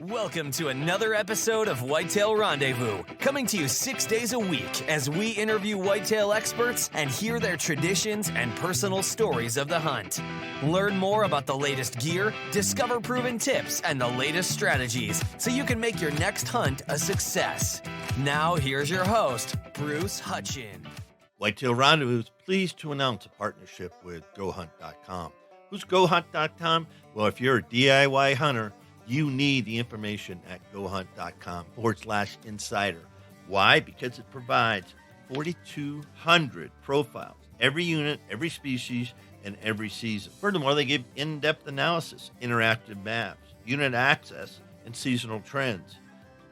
Welcome to another episode of Whitetail Rendezvous, coming to you 6 days a week as we interview whitetail experts and hear their traditions and personal stories of the hunt. Learn more about the latest gear, discover proven tips, and the latest strategies so you can make your next hunt a success. Now, here's your host, Bruce Hutchin. Whitetail Rendezvous is pleased to announce a partnership with GoHunt.com. Who's GoHunt.com? Well, if you're a DIY hunter, you need the information at GoHunt.com/insider. Why? Because it provides 4,200 profiles, every unit, every species, and every season. Furthermore, they give in-depth analysis, interactive maps, unit access, and seasonal trends.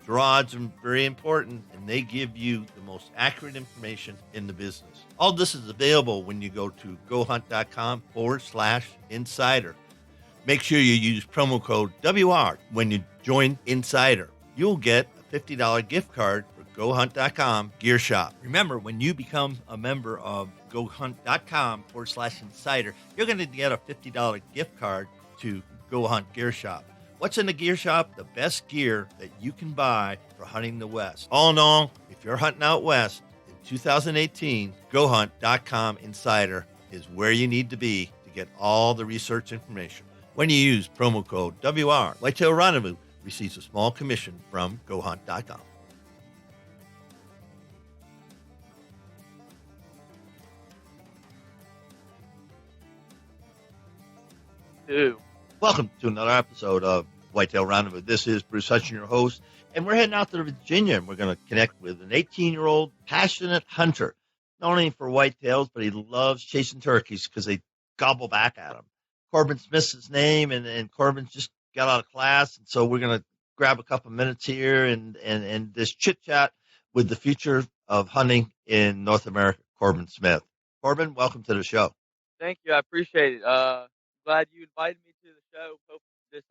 Draw odds are very important, and they give you the most accurate information in the business. All this is available when you go to GoHunt.com/insider. Make sure you use promo code WR when you join Insider. You'll get a $50 gift card for GoHunt.com Gear Shop. Remember, when you become a member of GoHunt.com/insider, you're going to get a $50 gift card to Go Hunt Gear Shop. What's in the gear shop? The best gear that you can buy for hunting the West. All in all, if you're hunting out West in 2018, GoHunt.com/insider is where you need to be to get all the research information. When you use promo code WR, Whitetail Rendezvous receives a small commission from GoHunt.com. Welcome to another episode of Whitetail Rendezvous. This is Bruce Hutchin, your host, and we're heading out to Virginia, and we're going to connect with an 18-year-old passionate hunter, not only for whitetails, but he loves chasing turkeys because they gobble back at him. Corbin Smith's his name, and Corbin's just got out of class, and so we're going to grab a couple minutes here and this chit-chat with the future of hunting in North America, Corbin Smith. Corbin, welcome to the show. Thank you. I appreciate it. Glad you invited me to the show. Hope this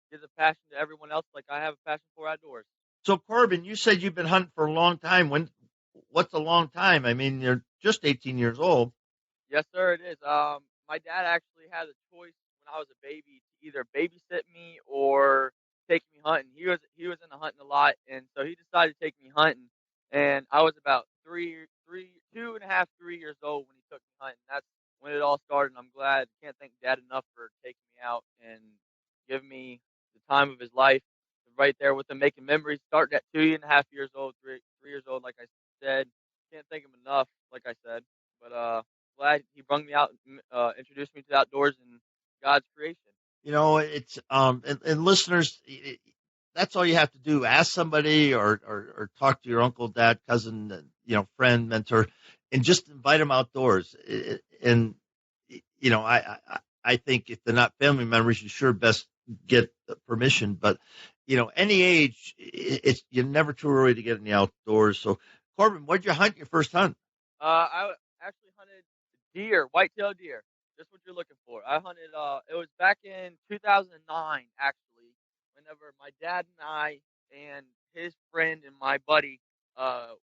gives a passion to everyone else like I have a passion for outdoors. So, Corbin, you said you've been hunting for a long time. What's a long time? I mean, you're just 18 years old. Yes, sir, it is. My dad actually had a choice when I was a baby to either babysit me or take me hunting. He was into hunting a lot, and so he decided to take me hunting. And I was about 2.5, 3 years old when he took me hunting. That's when it all started. And I'm glad. Can't thank Dad enough for taking me out and giving me the time of his life. Right there with him, making memories. Starting at 2.5 years old, 3 years old, like I said. Can't thank him enough, like I said. But glad he brought me out, introduced me to the outdoors and God's creation. You know, it's and listeners, that's all you have to do. Ask somebody or talk to your uncle, dad, cousin, friend, mentor, and just invite them outdoors. And I think if they're not family members, you sure best get permission. But any age, you're never too early to get in the outdoors. So, Corbin, what did you hunt your first hunt? I actually hunted deer, whitetail deer. Just what you're looking for. I hunted, it was back in 2009, actually, whenever my dad and I and his friend and my buddy,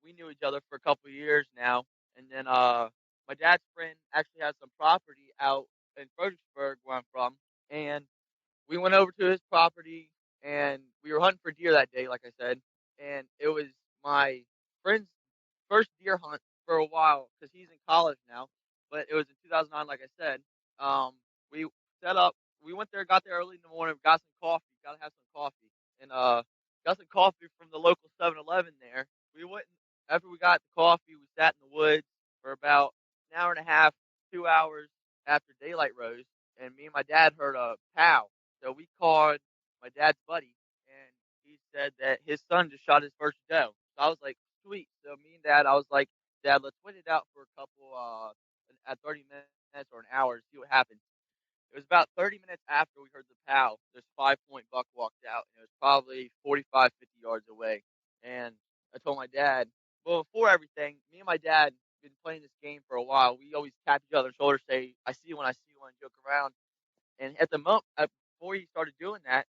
we knew each other for a couple of years now. And then my dad's friend actually has some property out in Fredericksburg, where I'm from. And we went over to his property, and we were hunting for deer that day, like I said. And it was my friend's first deer hunt for a while because he's in college now. But it was in 2009, like I said. We set up. We went there, got there early in the morning, got some coffee. Got to have some coffee. And got some coffee from the local 7-Eleven there. We went, after we got the coffee, we sat in the woods for about an hour and a half, 2 hours after daylight rose. And me and my dad heard a pow. So we called my dad's buddy, and he said that his son just shot his first doe. So I was like, sweet. So me and Dad, I was like, Dad, let's wait it out for a couple, at 30 minutes or an hour to see what happens. It was about 30 minutes after we heard the pow. This 5-point buck walked out, and it was probably 45, 50 yards away. And I told my dad, well, before everything, me and my dad been playing this game for a while. We always tap each other's shoulders, say, I see you when I see you, and joke around. And at the moment, before he started doing that,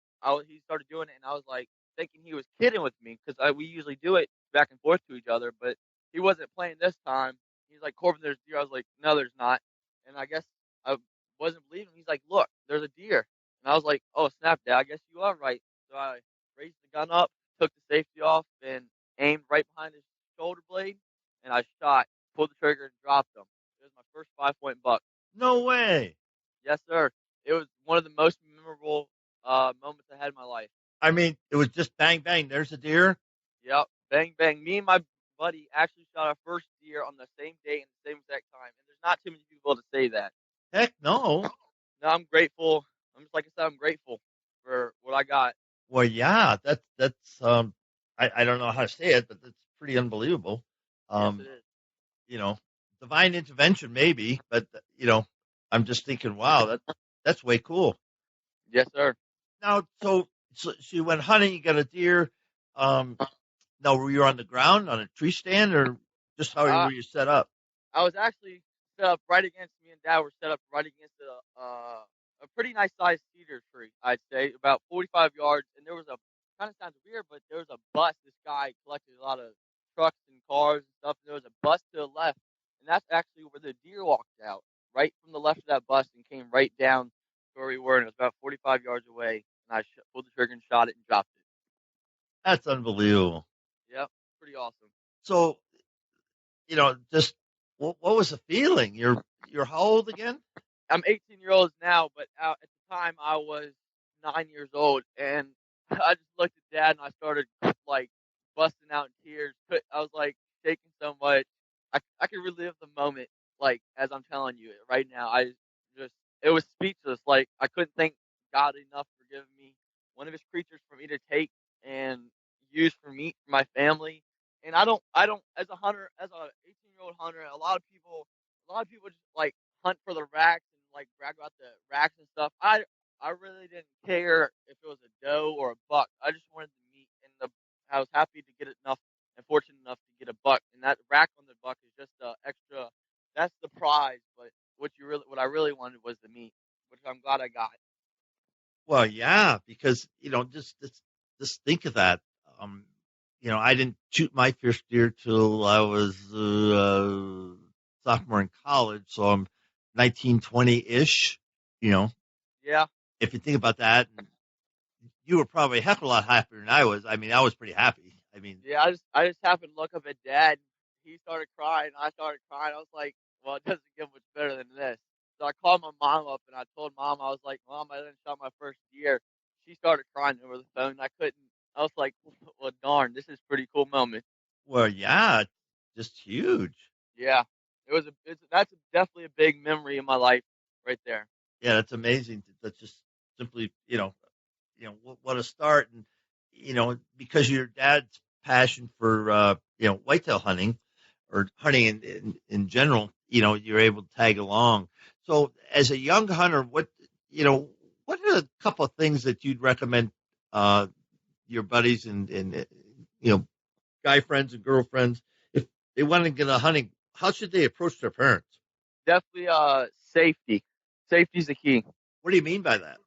he started doing it, and I was like thinking he was kidding with me because we usually do it back and forth to each other, but he wasn't playing this time. He's like, Corbin, there's deer. I was like, no, there's not. And I guess I wasn't believing him. He's like, look, there's a deer. And I was like, oh, snap, Dad, I guess you are right. So I gun up, took the safety off, and aimed right behind his shoulder blade, and I shot, pulled the trigger, and dropped him. It was my first 5-point buck. No way. Yes, sir. It was one of the most memorable moments I had in my life. I mean, it was just bang, bang. There's a deer. Yep, bang, bang. Me and my buddy actually shot our first deer on the same day and the same exact time, and there's not too many people to say that. Heck no. No, I'm grateful. I'm just like I said, I'm grateful for what I got. Well, yeah, that's I don't know how to say it, but that's pretty unbelievable. Yes, it is. You know, divine intervention maybe, but you know, I'm just thinking, wow, that's way cool. Yes, sir. Now, so you went hunting, you got a deer. Now were you on the ground on a tree stand, or just how were you set up? I was actually set up right against me and Dad were set up right against a pretty nice sized cedar tree, I'd say, about 45 yards. And there was a kind of sounds weird, but there was a bus. This guy collected a lot of trucks and cars and stuff. And there was a bus to the left, and that's actually where the deer walked out, right from the left of that bus, and came right down to where we were. And it was about 45 yards away. And I pulled the trigger and shot it and dropped it. That's unbelievable. Yep, pretty awesome. So, you know, just what was the feeling? You're how old again? I'm 18 years old now, but at the time I was 9 years old, and I just looked at Dad and I started like busting out in tears. I was like shaking so much. I could relive the moment, like as I'm telling you it right now. It was speechless. Like I couldn't thank God enough for giving me one of His creatures for me to take and use for me, for my family. And I don't, as a hunter, as a 18-year-old hunter, a lot of people just like hunt for the racks and like brag about the racks and stuff. I really didn't care if it was a doe or a buck. I just wanted the meat, and I was happy to get enough and fortunate enough to get a buck. And that rack on the buck is just the extra. That's the prize. But what I really wanted was the meat, which I'm glad I got. Well, yeah, because you know, just think of that. You know, I didn't shoot my first deer till I was sophomore in college, so I'm 19, 20-ish. You know, Yeah. if you think about that, you were probably a heck of a lot happier than I was. I mean, I was pretty happy. I mean, yeah, I just happened to look up at Dad. He started crying. I started crying. I was like, well, it doesn't get much better than this. So I called my mom up and I told Mom, I was like, Mom, I didn't shot my first deer. She started crying over the phone. I was like, well, darn, this is a pretty cool moment. well, yeah, just huge. Yeah, that's definitely a big memory in my life right there. Yeah, that's amazing. That's just simply, what a start. And, you know, because of your dad's passion for, whitetail hunting or hunting in general, you know, you're able to tag along. So as a young hunter, what are a couple of things that you'd recommend, your buddies and guy friends and girlfriends, if they want to get a hunting, how should they approach their parents? Definitely safety. Safety's the key. What do you mean by that?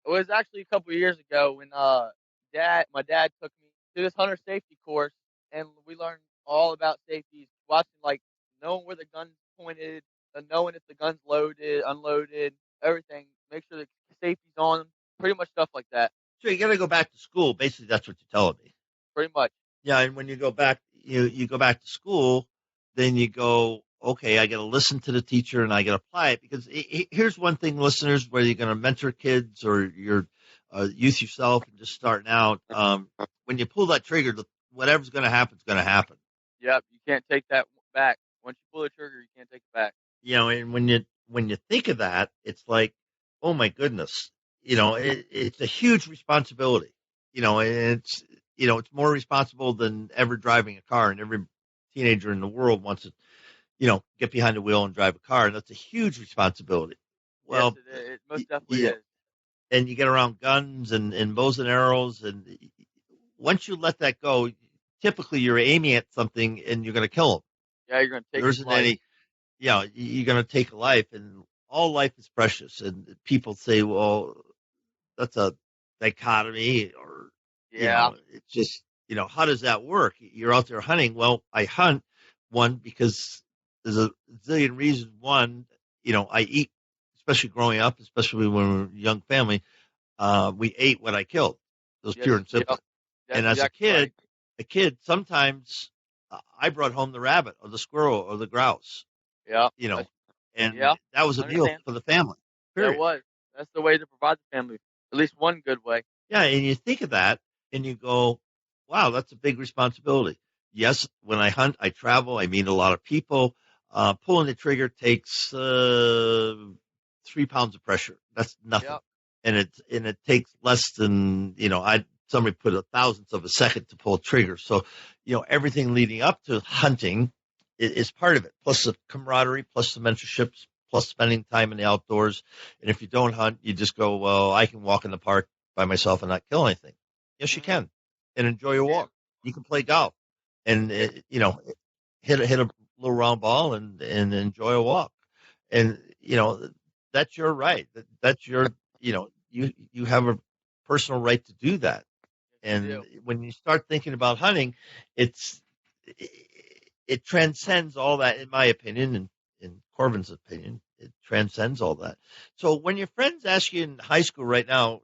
It was actually a couple of years ago when my dad took me to this hunter safety course, and we learned all about safety, watching like knowing where the gun's pointed, knowing if the gun's loaded, unloaded, everything. Make sure the safety's on them, pretty much stuff like that. So you got to go back to school. Basically, that's what you're telling me. Pretty much. Yeah, and when you go back, you go back to school, then you go, okay, I got to listen to the teacher and I got to apply it. Because here's one thing, listeners, whether you're going to mentor kids or you're youth yourself and just starting out, when you pull that trigger, whatever's going to happen is going to happen. Yep, you can't take that back. Once you pull the trigger, you can't take it back. You know, and when you think of that, it's like, oh my goodness, you know, it's a huge responsibility. You know, it's more responsible than ever driving a car, and every teenager in the world wants to, get behind the wheel and drive a car, and that's a huge responsibility. Well, yes, it most definitely is. And you get around guns and bows and arrows, and once you let that go, typically you're aiming at something and you're going to kill them. Yeah, you're going to take. There isn't any. Yeah, you're going to take a life, and all life is precious. And people say, well, that's a dichotomy, or it's just, how does that work? You're out there hunting. Well, I hunt, one, because there's a zillion reasons. One, I eat, especially growing up, especially when we were a young family, we ate what I killed. It was Yes. pure and Yep. simple. That's And as exactly right. a kid, sometimes I brought home the rabbit or the squirrel or the grouse, Yeah. you know, That's, and yeah. that was I a meal understand. for the family. That Period. was. That's the way to provide the family. At least one good way. Yeah, and you think of that and you go, wow, that's a big responsibility. Yes, when I hunt, I travel, I meet a lot of people. Pulling the trigger takes 3 pounds of pressure. That's nothing, Yep. and it takes less than I somebody put a thousandth of a second to pull a trigger. So, everything leading up to hunting is part of it. Plus the camaraderie, plus the mentorships, plus spending time in the outdoors. And if you don't hunt, you just go, well, I can walk in the park by myself and not kill anything. Yes, you Mm-hmm. can, and enjoy your And walk. You can play golf, and yeah. hit a little round ball and enjoy a walk. And that's your right. That's your you have a personal right to do that. Yes, you And do. when you start thinking about hunting, it's it transcends all that, in my opinion, and in Corbin's opinion, it transcends all that. So when your friends ask you in high school right now,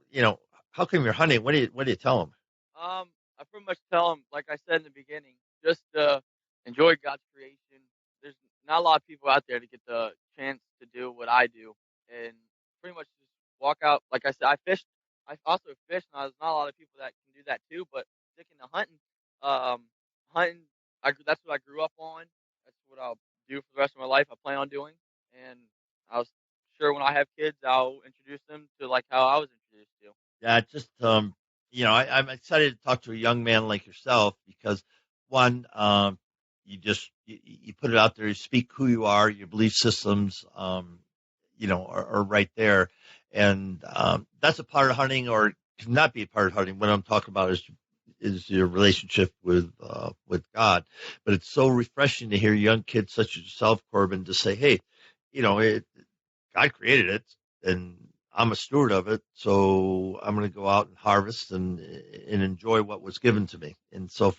how come you're hunting? What do you tell them? I pretty much tell them, like I said in the beginning, just enjoy God's creation. There's not a lot of people out there to get the chance to do what I do, and pretty much just walk out. Like I said, I fished. I also fish, and there's not a lot of people that can do that too. But sticking to hunting, um, hunting, that's what I grew up on. That's what I'll do for the rest of my life. I plan on doing, and I was sure when I have kids, I'll introduce them to like how I was introduced to. Yeah, just I'm excited to talk to a young man like yourself because one, you put it out there, you speak who you are, your belief systems, are right there, and that's a part of hunting, or cannot be a part of hunting. What I'm talking about is your relationship with God, but it's so refreshing to hear young kids such as yourself, Corbin, to say, hey, God created it, and I'm a steward of it. So I'm going to go out and harvest and enjoy what was given to me. And so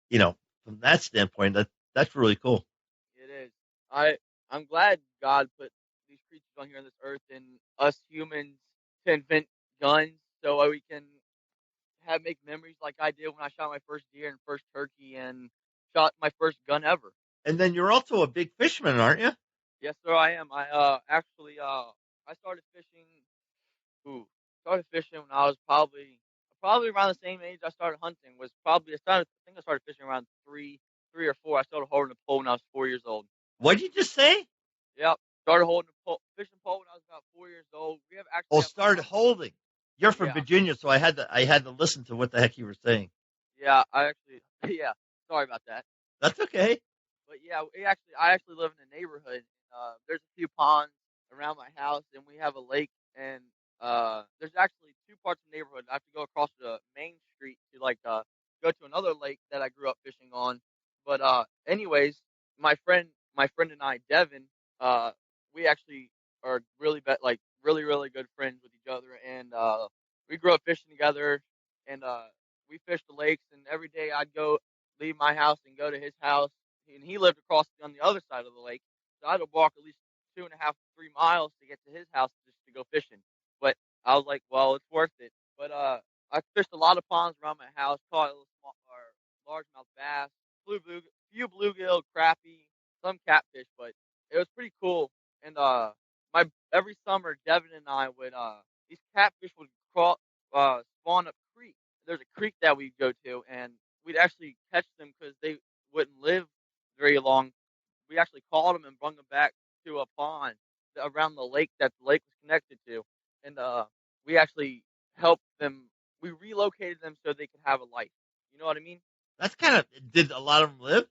you know, from that standpoint, that's really cool. It is. I'm glad God put these creatures on here on this earth and us humans to invent guns so we can have make memories like I did when I shot my first deer and first turkey and shot my first gun ever. And then you're also a big fisherman, aren't you? Yes, sir, I am. I actually I started fishing. Ooh, started fishing when I was probably around the same age I started hunting. Was probably I think I started fishing around three or four. I started holding a pole when I was 4 years old. What'd you just say? Yep. Started holding a fishing pole when I was about 4 years old. We have Oh, actually have started holding. You're from yeah, Virginia, so I had to listen to what the heck you were saying. yeah. I actually yeah. Sorry about that. That's okay. But yeah, I actually live in a neighborhood. There's a few ponds around my house, and we have a lake. And there's actually two parts of the neighborhood. I have to go across the main street to go to another lake that I grew up fishing on. But anyways, my friend and I, Devin, we actually are really really good friends with each other, and we grew up fishing together, and we fished the lakes. And every day I'd go leave my house and go to his house, and he lived across on the other side of the lake. So I had to walk at least 2.5, 3 miles to get to his house just to go fishing. But I was like, well, it's worth it. But I fished a lot of ponds around my house, caught a little small or largemouth bass, few bluegill, crappie, some catfish. But it was pretty cool. And my every summer, Devin and I would these catfish would spawn up creek. There's a creek that we'd go to, and we'd actually catch them because they wouldn't live very long. We actually caught them and brought them back to a pond around the lake that the lake was connected to, and we actually helped them. We relocated them so they could have a life. You know what I mean? That's kind of did a lot of them live?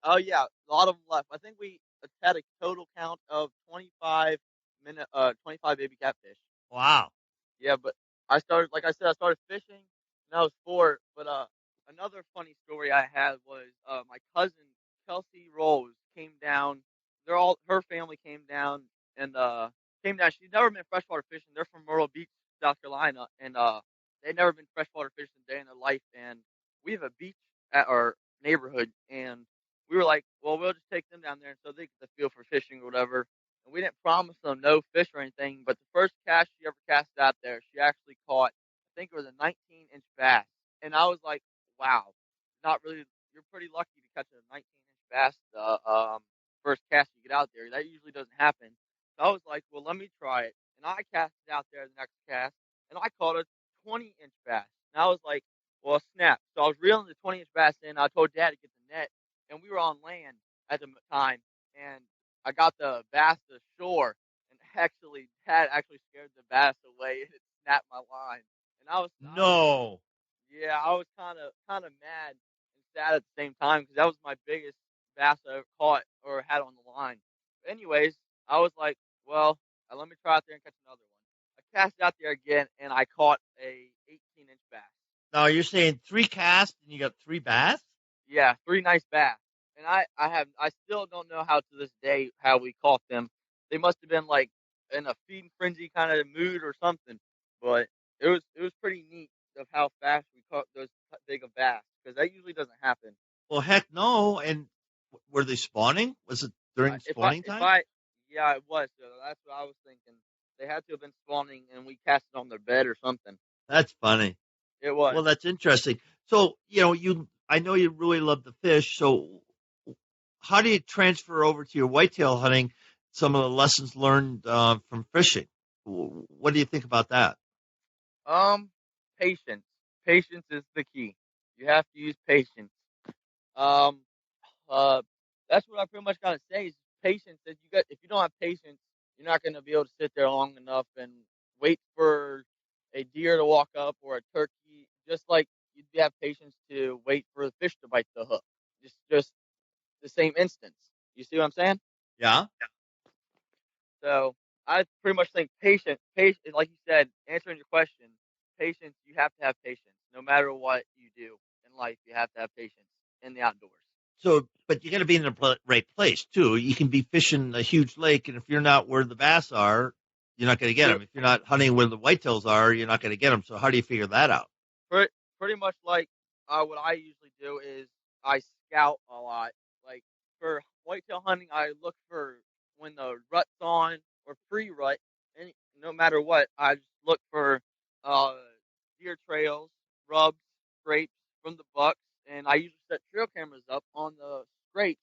Oh yeah, a lot of them left. I think we had a total count of 25 baby catfish. Wow. Yeah, but like I said, I started fishing when I was 4. But another funny story I had was my cousin Kelsey Rose came down. Her family came down and came down. She's never been freshwater fishing. They're from Myrtle Beach, South Carolina, and they'd never been freshwater fishing a day in their life. And we have a beach at our neighborhood, and we were like, well, we'll just take them down there so they get the feel for fishing or whatever. And we didn't promise them no fish or anything, but the first cast she ever cast out there, she actually caught think it was a 19-inch bass, and I was like, wow, not really. You're pretty lucky to catch a 19-inch bass first cast you get out there. That usually doesn't happen. So I was like, well, let me try it, and I cast it out there the next cast, and I caught a 20-inch bass. And I was like, well, snap. So I was reeling the 20-inch bass in. I told Dad to get the net, and we were on land at the time, and I got the bass to shore, and Dad actually scared the bass away, and it snapped my line. And No. yeah, I was kind of mad and sad at the same time because that was my biggest bass I ever caught or had on the line. But anyways, I was like, well, let me try out there and catch another one. I cast it out there again, and I caught a 18-inch bass. Now you're saying 3 casts and you got 3 bass? Yeah, 3 nice bass. And I still don't know how to this day how we caught them. They must have been like in a feeding frenzy kind of mood or something. But it was pretty neat of how fast we caught those big of bass because that usually doesn't happen. Well, heck no. And were they spawning? Was it during spawning time? Yeah, it was. So that's what I was thinking. They had to have been spawning, and we cast it on their bed or something. That's funny. It was. Well, that's interesting. So, I know you really love the fish. So how do you transfer over to your whitetail hunting some of the lessons learned from fishing? What do you think about that? Patience. Patience is the key. You have to use patience. Um, that's what I pretty much gotta say is patience. If you don't have patience, you're not gonna be able to sit there long enough and wait for a deer to walk up or a turkey. Just like you'd have patience to wait for the fish to bite the hook. Just the same instance. You see what I'm saying? Yeah. So I pretty much think patience, like you said, answering your question, patience. You have to have patience, no matter what you do in life. You have to have patience in the outdoors. So, but you got to be in the right place too. You can be fishing a huge lake, and if you're not where the bass are, you're not going to get them. If you're not hunting where the whitetails are, you're not going to get them. So, how do you figure that out? Pretty much like what I usually do is I scout a lot. Like for whitetail hunting, I look for when the rut's on or pre-rut. And no matter what, I just look for uh, deer trails, rubs, scrapes from the bucks, and I usually set trail cameras up on the scrapes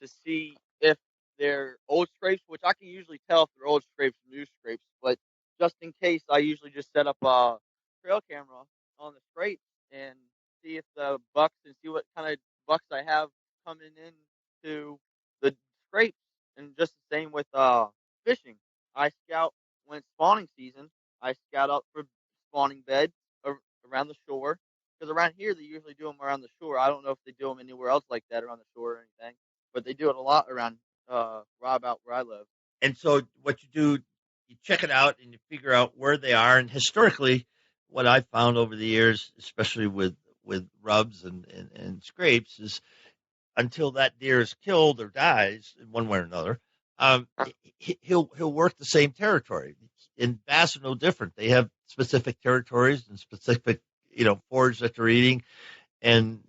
to see if they're old scrapes, which I can usually tell if they're old scrapes or new scrapes. But just in case, I usually just set up a trail camera on the scrapes and see if the bucks and see what kind of bucks I have coming into the scrapes. And just the same with fishing. I scout when it's spawning season. I scout out for spawning beds around the shore because around here they usually do them around the shore. I don't know if they do them anywhere else like that around the shore or anything, but they do it a lot around right about where I live. And so, what you do, you check it out and you figure out where they are. And historically, what I've found over the years, especially with rubs and scrapes, is until that deer is killed or dies in one way or another, he'll work the same territory. And bass are no different. They have specific territories and specific forage that they're eating. And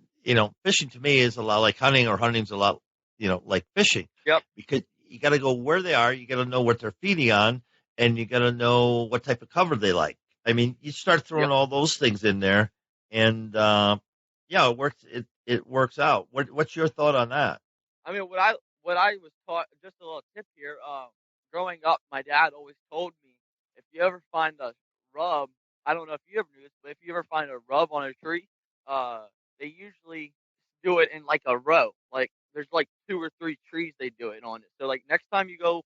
fishing to me is a lot like hunting, or hunting's a lot like fishing. Yep. Because you got to go where they are. You got to know what they're feeding on, and you got to know what type of cover they like. I mean, you start throwing all those things in there, and it works. It works out. What's your thought on that? I mean, what I was taught, just a little tip here. Growing up, my dad always told me if you ever find a rub, I don't know if you ever knew this, but if you ever find a rub on a tree, they usually do it in like a row. Like there's like 2 or 3 trees they do it on it. So like next time you go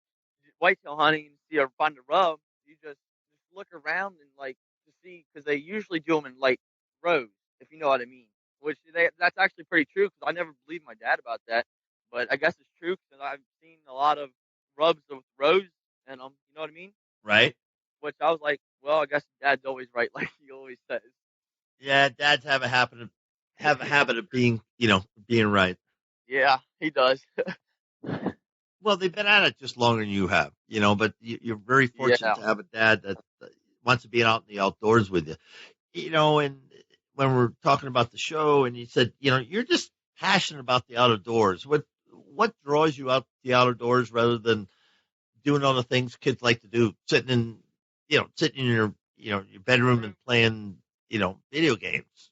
whitetail hunting and see or find a rub, you just look around and like to see because they usually do them in like rows, if you know what I mean. That's actually pretty true because I never believed my dad about that, but I guess it's true because I've seen a lot of rubs with rows in them. You know what I mean? Right. Which I was like, well, I guess Dad's always right, like he always says. Yeah, dads have a habit of being right. Yeah, he does. Well, they've been at it just longer than you have, but you're very fortunate to have a dad that wants to be out in the outdoors with you. And when we're talking about the show and you said, you're just passionate about the outdoors. What draws you out the outdoors rather than doing all the things kids like to do, sitting in your bedroom and playing video games.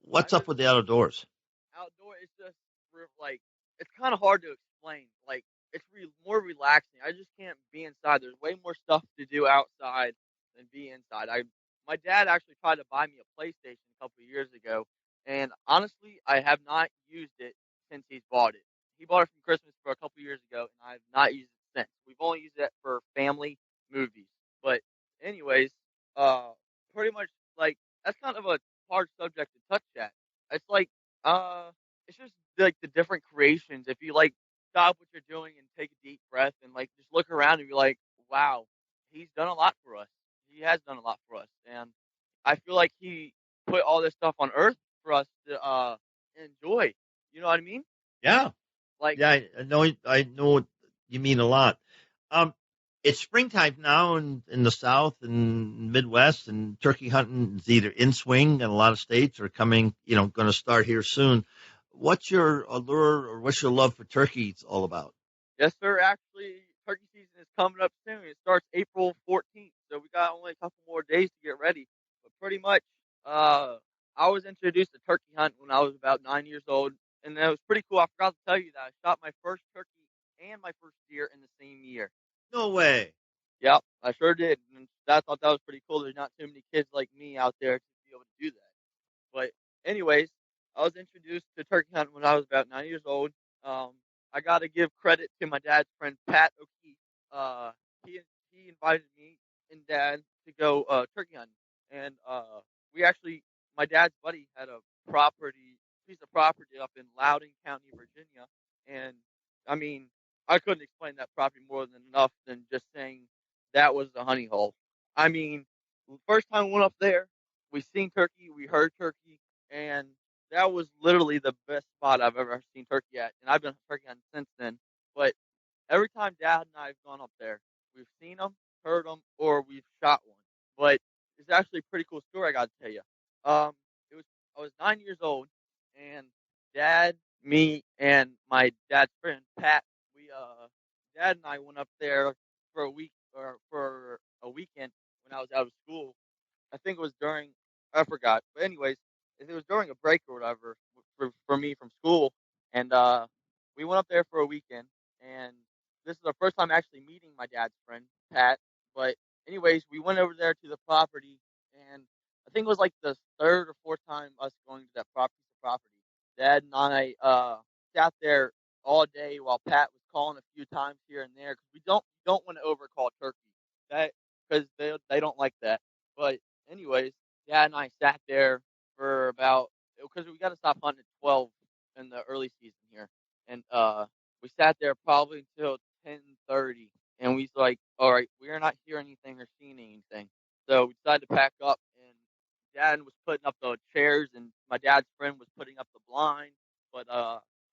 What's up with the outdoors? Outdoor, it's just like it's kind of hard to explain. Like it's more relaxing. I just can't be inside. There's way more stuff to do outside than be inside. My dad actually tried to buy me a PlayStation a couple of years ago, and honestly, I have not used it since he's bought it. He bought it from Christmas for a couple of years ago, and I have not used it since. We've only used it for family movies. But anyways, uh, pretty much like that's kind of a hard subject to touch at. It's like uh, it's just like the different creations. If you like stop what you're doing and take a deep breath and like just look around and be like, wow, he's done a lot for us. He has done a lot for us, and I feel like he put all this stuff on Earth for us to enjoy. You know what I mean? Yeah, Like, yeah, I know what you mean a lot. Um, it's springtime now in the South and Midwest, and turkey hunting is either in swing in a lot of states or coming, going to start here soon. What's your allure or what's your love for turkeys all about? yes, sir. Actually, turkey season is coming up soon. It starts April 14th, so we got only a couple more days to get ready. But pretty much, uh, I was introduced to turkey hunt when I was about 9 years old, and it was pretty cool. I forgot to tell you that I shot my first turkey and my first deer in the same year. No way. Yep, I sure did. And I thought that was pretty cool. There's not too many kids like me out there to be able to do that. But anyways, I was introduced to turkey hunting when I was about 9 years old. Um, I got to give credit to my dad's friend Pat O'Keefe. Uh, he invited me and dad to go turkey hunting, and we actually my dad's buddy had a piece of property up in Loudoun County, Virginia, and I mean I couldn't explain that property more than enough than just saying that was the honey hole. I mean, first time we went up there, we seen turkey, we heard turkey, and that was literally the best spot I've ever seen turkey at. And I've been turkey hunting since then. But every time Dad and I have gone up there, we've seen them, heard them, or we've shot one. But it's actually a pretty cool story I got to tell you. Um, it was I was 9 years old, and Dad, me, and my dad's friend Pat, we Dad and I went up there for a week or for a weekend when I was out of school. I think it was during I forgot, but anyways, it was during a break or whatever for me from school, and we went up there for a weekend, and this is the first time actually meeting my dad's friend Pat. But anyways, we went over there to the property, and I think it was like the third or fourth time us going to that property. Dad and I sat there all day while Pat was calling a few times here and there because we don't want to overcall turkey that because they don't like that. But anyways, Dad and I sat there for about because we got to stop hunting at 12 in the early season here, and we sat there probably until 10:30, and we was like, all right, we are not hearing anything or seeing anything, so we decided to pack up. And Dad was putting up the chairs, and my dad's friend was putting up the blind. But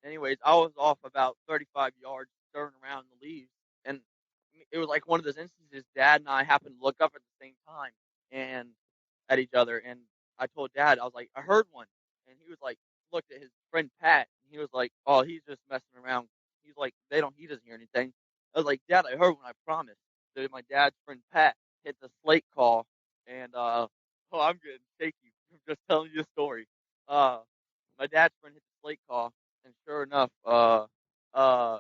anyways, I was off about 35 yards, stirring around in the leaves, and it was like one of those instances. Dad and I happened to look up at the same time, and at each other. And I told Dad, I was like, I heard one. And he was like, looked at his friend Pat. And he was like, oh, he's just messing around. He's like, he doesn't hear anything. I was like, Dad, I heard one, I promise. So my dad's friend Pat hit the slate call. And, oh, I'm getting shaky from just telling you a story. Uh, my dad's friend hit the slate call. And uh,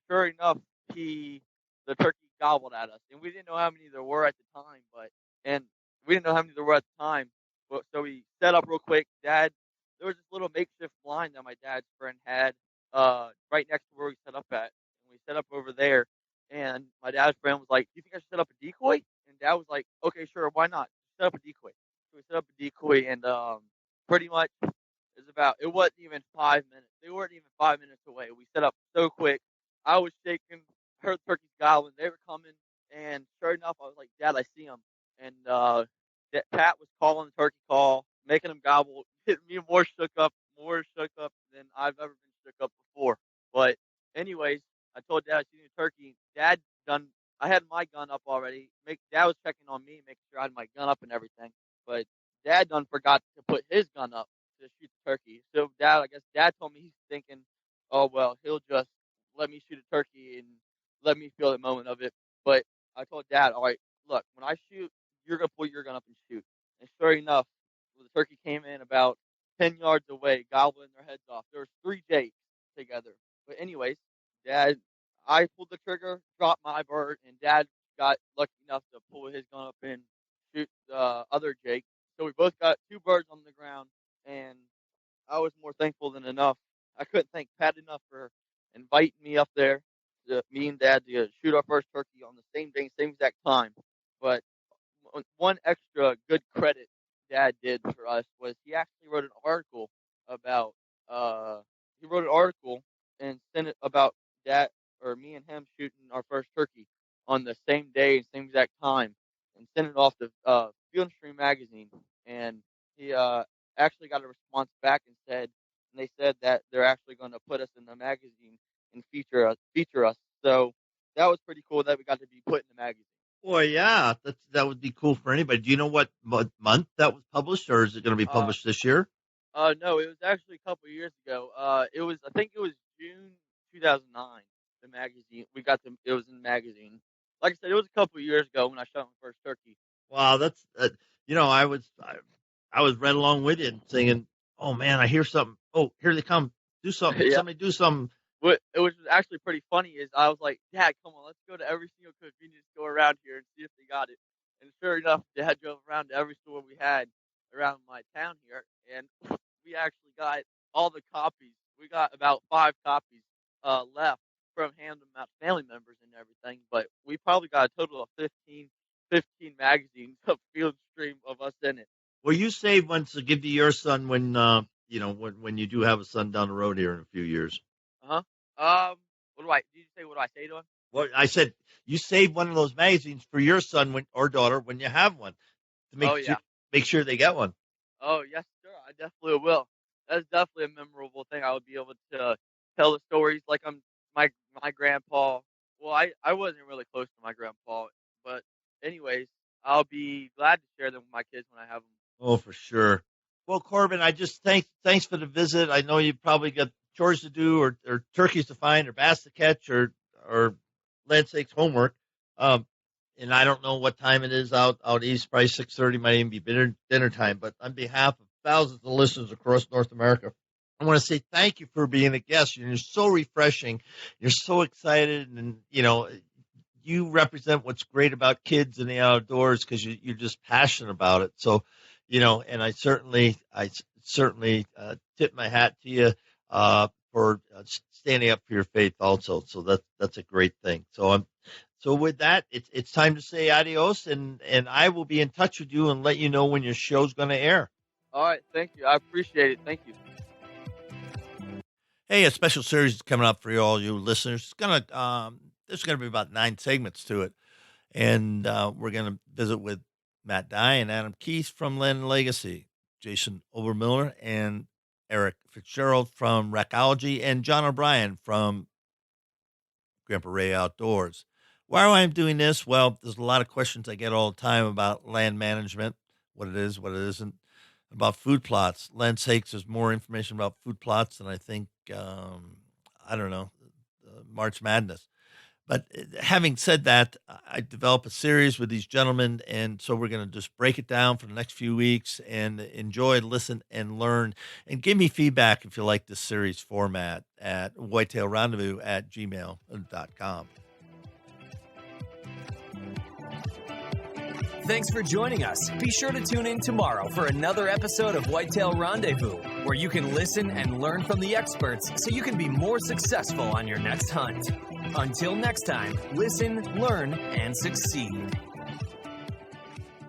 sure enough, the turkey gobbled at us. And we didn't know how many there were at the time, and we didn't know how many there were at the time, but so we set up real quick. There was this little makeshift blind that my dad's friend had, right next to where we set up at, and we set up over there. And my dad's friend was like, "Do you think I should set up a decoy?" And Dad was like, "Okay, sure, why not? Set up a decoy." So we set up a decoy, and pretty much it wasn't even 5 minutes. They weren't even 5 minutes away. We set up so quick. I was shaking, heard turkeys gobbling. They were coming, and sure enough, I was like, "Dad, I see them." And that Pat was calling the turkey call, making them gobble, getting me more shook up than I've ever been shook up before. But anyways, I told Dad I seen the turkey. Dad done. I had my gun up already. Dad was checking on me, making sure I had my gun up and everything. But Dad done forgot to put his gun up to shoot the turkey. So I guess Dad told me he's thinking, oh well, he'll just let me shoot a turkey and let me feel the moment of it. But I told Dad, all right, look, when I shoot, you're gonna pull your gun up and shoot. And sure enough, the turkey came in about 10 yards away, gobbling their heads off. There was 3 jakes together. But anyways, I pulled the trigger, dropped my bird, and Dad got lucky enough to pull his gun up and shoot the other jake. So we both got 2 birds on the ground, and I was more thankful than enough. I couldn't thank Pat enough for inviting me up there, me and Dad, to shoot our first turkey on the same day, same exact time. But one extra good credit Dad did for us was he actually wrote an article about and sent it about Dad or me and him shooting our first turkey on the same day, same exact time, and sent it off to Field and Stream magazine. And he actually got a response back and they said that they're actually going to put us in the magazine and feature us. So that was pretty cool that we got to be put in the magazine. Boy, yeah, that would be cool for anybody. Do you know what month that was published, or is it going to be published this year? No, it was actually a couple of years ago. I think it was June 2009. The magazine it was in the magazine. Like I said, it was a couple of years ago when I shot my first turkey. Wow, that's I was right along with you and singing. Oh man, I hear something. Oh, here they come. Do something. Yeah. Somebody do something. What was actually pretty funny is I was like, Dad, come on, let's go to every single convenience store around here and see if they got it. And sure enough, Dad drove around to every store we had around my town here, and we actually got all the copies. We got about 5 copies left from handing them out to family members and everything, but we probably got a total of 15 magazines of Field Stream of us in it. Well, you saved one to give to your son when when you do have a son down the road here in a few years. What did you say? What do I say to him? Well, I said you save one of those magazines for your son or daughter when you have one to make sure they get one. Oh yes, sir. I definitely will. That's definitely a memorable thing. I would be able to tell the stories like I'm my grandpa. Well, I wasn't really close to my grandpa, but anyways, I'll be glad to share them with my kids when I have them. Oh, for sure. Well, Corbin, I just thanks for the visit. I know you probably got chores to do or turkeys to find or bass to catch or land sakes homework. And I don't know what time it is out east, probably 6:30, might even be dinner time. But on behalf of thousands of listeners across North America, I want to say thank you for being a guest. You're so refreshing. You're so excited. And, you represent what's great about kids in the outdoors because you're just passionate about it. So, and I certainly tip my hat to you for standing up for your faith also. So that's a great thing. So with that, it's time to say adios, and I will be in touch with you and let you know when your show's going to air. All right. Thank you. I appreciate it. Thank you. Hey, a special series is coming up for all you listeners. There's going to be about 9 segments to it, and we're going to visit with Matt Dye and Adam Keith from Land & Legacy, Jason Obermiller and Eric Fitzgerald from Racology, and John O'Brien from Grandpa Ray Outdoors. Why am I doing this? Well, there's a lot of questions I get all the time about land management, what it is, what it isn't, about food plots. Land sakes, there's more information about food plots than I think, March Madness. But having said that, I develop a series with these gentlemen, and so we're going to just break it down for the next few weeks and enjoy, listen, and learn. And give me feedback if you like this series format at whitetailrendezvous@gmail.com. Thanks for joining us. Be sure to tune in tomorrow for another episode of Whitetail Rendezvous, where you can listen and learn from the experts so you can be more successful on your next hunt. Until next time, listen, learn, and succeed.